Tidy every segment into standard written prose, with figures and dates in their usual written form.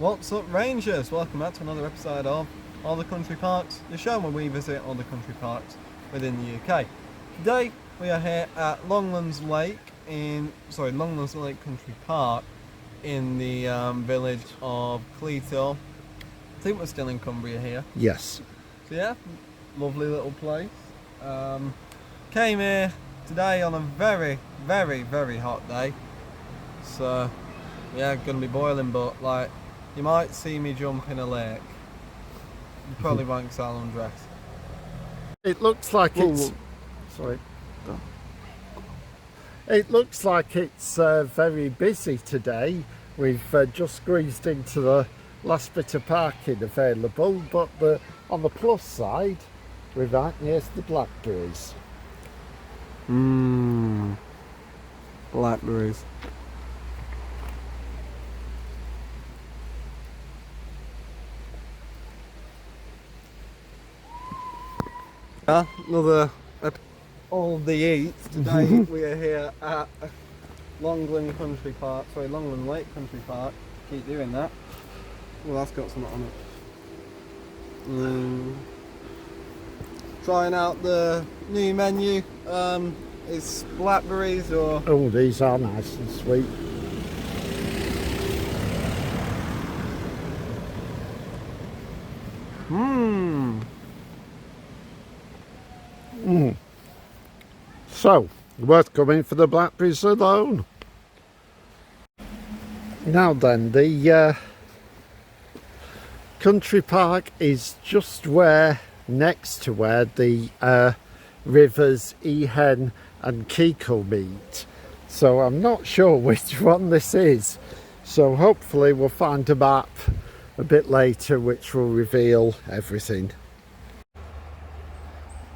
What's up, Rangers? Welcome back to another episode of All the Country Parks, the show where we visit all the country parks within the UK. Today we are here at Longlands Lake Country Park in the village of Cleethorpes. I think we're still in Cumbria here. Yes. So yeah, lovely little place. Came here today on a very, very, very hot day. So yeah, gonna be boiling, but like, you might see me jump in a lake. You probably won't because I'll undress. It looks like it's... Sorry. It looks like it's very busy today. We've just squeezed into the last bit of parking available, but on the plus side, we're right near the blackberries. Blackberries. Another all the eats. Today we are here at Longlands Lake Country Park. Keep doing that. Well, that's got something on it. Trying out the new menu. It's blackberries or... Oh, these are nice and sweet. So, worth coming for the blackberries alone. Now then, the country park is just next to where the rivers Ehen and Keekle meet. So I'm not sure which one this is. So hopefully we'll find a map a bit later which will reveal everything.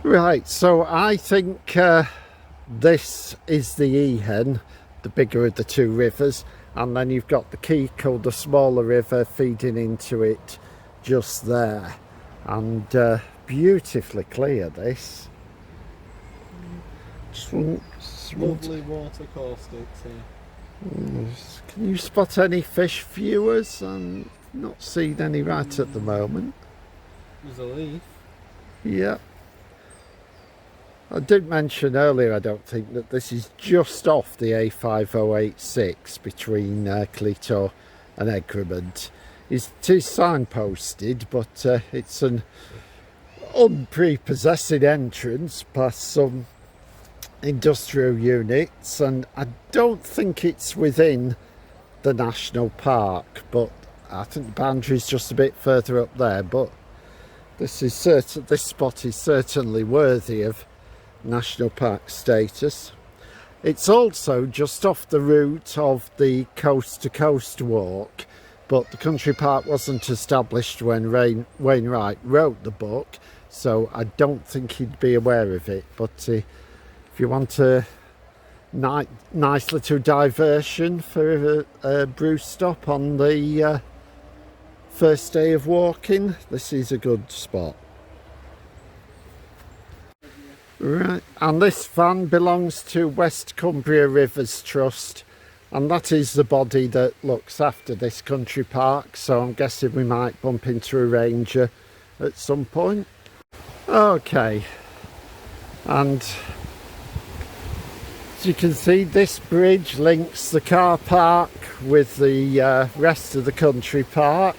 Right, so I think this is the Ehen, the bigger of the two rivers, and then you've got the Keekle, the smaller river, feeding into it just there. And beautifully clear, this. Lovely water caustics here. Can you spot any fish viewers? I'm not seeing any right at the moment. There's a leaf. Yeah. I did mention earlier, I don't think, that this is just off the A5086 between Cleethorpes and Egremont. It is signposted, but it's an unprepossessing entrance past some industrial units, and I don't think it's within the national park, but I think the boundary's just a bit further up there. But this spot is certainly worthy of national park status. It's also just off the route of the coast to coast walk, but the country park wasn't established when Wainwright wrote the book, so I don't think he'd be aware of it. But if you want a nice little diversion for a brew stop on the first day of walking, this is a good spot. Right, and this van belongs to West Cumbria Rivers Trust, and that is the body that looks after this country park, so I'm guessing we might bump into a ranger at some point. Okay, and as you can see, this bridge links the car park with the rest of the country park,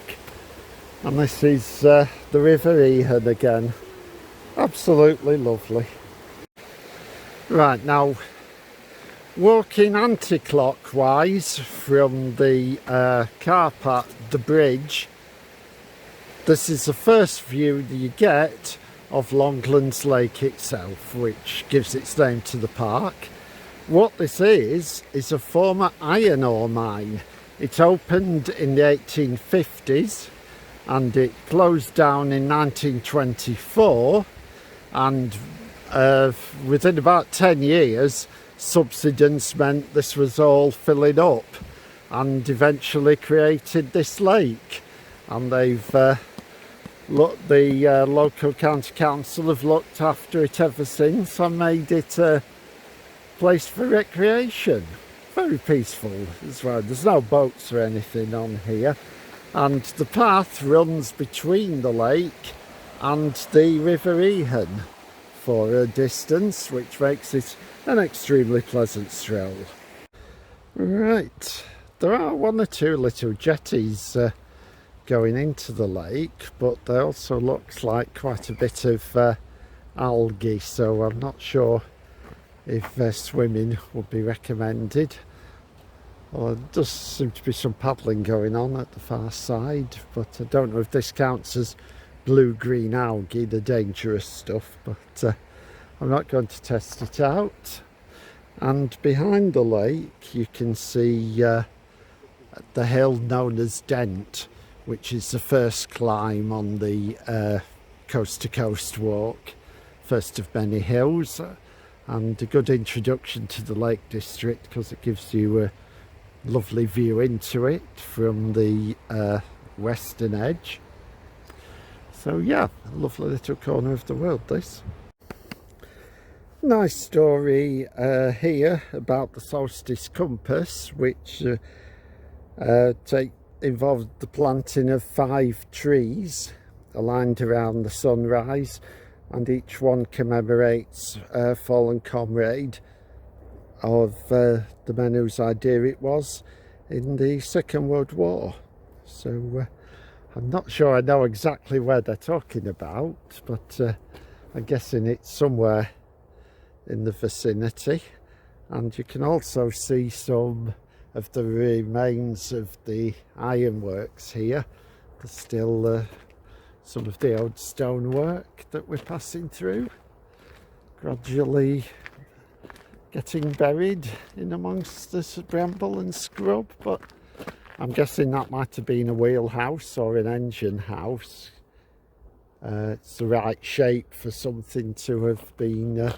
and this is the River Ehen again. Absolutely lovely. Right, now walking anti-clockwise from the car park, the bridge, this is the first view that you get of Longlands Lake itself, which gives its name to the park. What this is a former iron ore mine. It opened in the 1850s and it closed down in 1924, and within about 10 years subsidence meant this was all filling up and eventually created this lake, and they've the local county council have looked after it ever since and made it a place for recreation. Very peaceful as well. There's no boats or anything on here, and the path runs between the lake and the River Ehan for a distance, which makes it an extremely pleasant stroll. Right, there are one or two little jetties going into the lake, but there also looks like quite a bit of algae, so I'm not sure if swimming would be recommended. Well, there does seem to be some paddling going on at the far side, but I don't know if this counts as blue-green algae, the dangerous stuff, but I'm not going to test it out. And behind the lake you can see the hill known as Dent, which is the first climb on the coast to coast walk, first of many hills, and a good introduction to the Lake District because it gives you a lovely view into it from the western edge. So yeah, a lovely little corner of the world, this. Nice story here about the solstice compass, which involved the planting of 5 trees aligned around the sunrise, and each one commemorates a fallen comrade of the men whose idea it was in the Second World War. So I'm not sure I know exactly where they're talking about, but I'm guessing it's somewhere in the vicinity. And you can also see some of the remains of the ironworks here. There's still some of the old stonework that we're passing through, gradually getting buried in amongst the bramble and scrub, but I'm guessing that might have been a wheelhouse or an engine house. It's the right shape for something to have been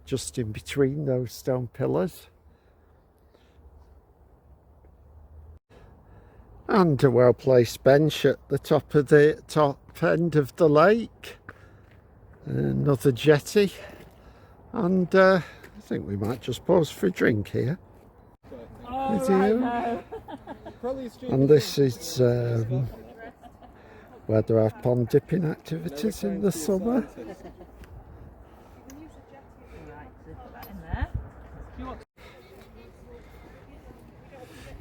just in between those stone pillars. And a well-placed bench at the top end of the lake. Another jetty, and I think we might just pause for a drink here. Oh, right, no. And this is where there are pond dipping activities in the summer.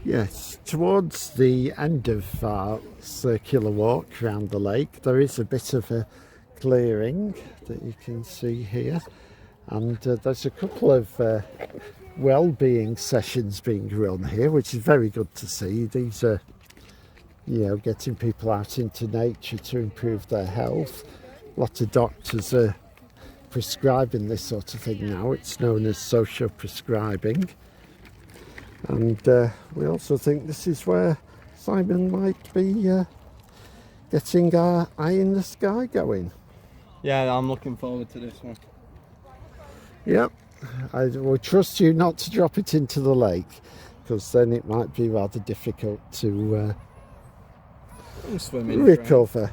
Yes, towards the end of our circular walk around the lake, there is a bit of a clearing that you can see here, and there's a couple of well-being sessions being run here, which is very good to see. These are, you know, getting people out into nature to improve their health. A lot of doctors are prescribing this sort of thing now. It's known as social prescribing. And we also think this is where Simon might be getting our eye in the sky going. Yeah, I'm looking forward to this one. Yep, I will trust you not to drop it into the lake, because then it might be rather difficult to recover.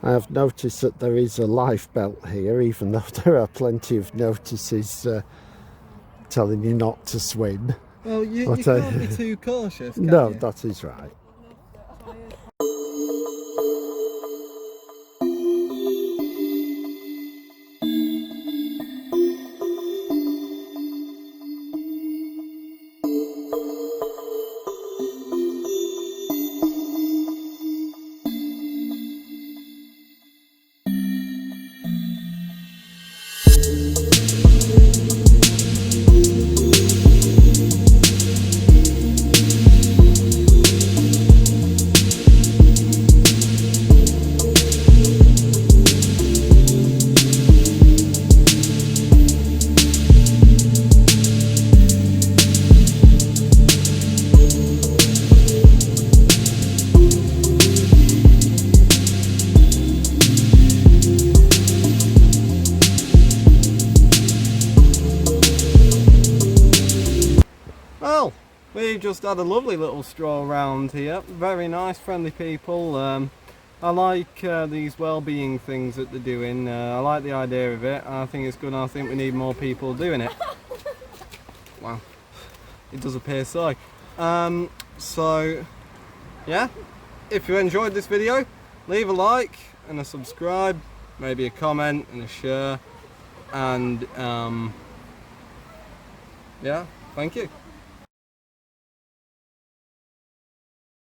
I have noticed that there is a life belt here, even though there are plenty of notices telling you not to swim. Well, you can't be too cautious, can no, you? that is right. Well, we've just had a lovely little stroll around here. Very nice, friendly people. I like these well-being things that they're doing. I like the idea of it. I think it's good, and I think we need more people doing it. Wow, it does appear so. So, yeah, if you enjoyed this video, leave a like and a subscribe, maybe a comment and a share, and yeah, thank you.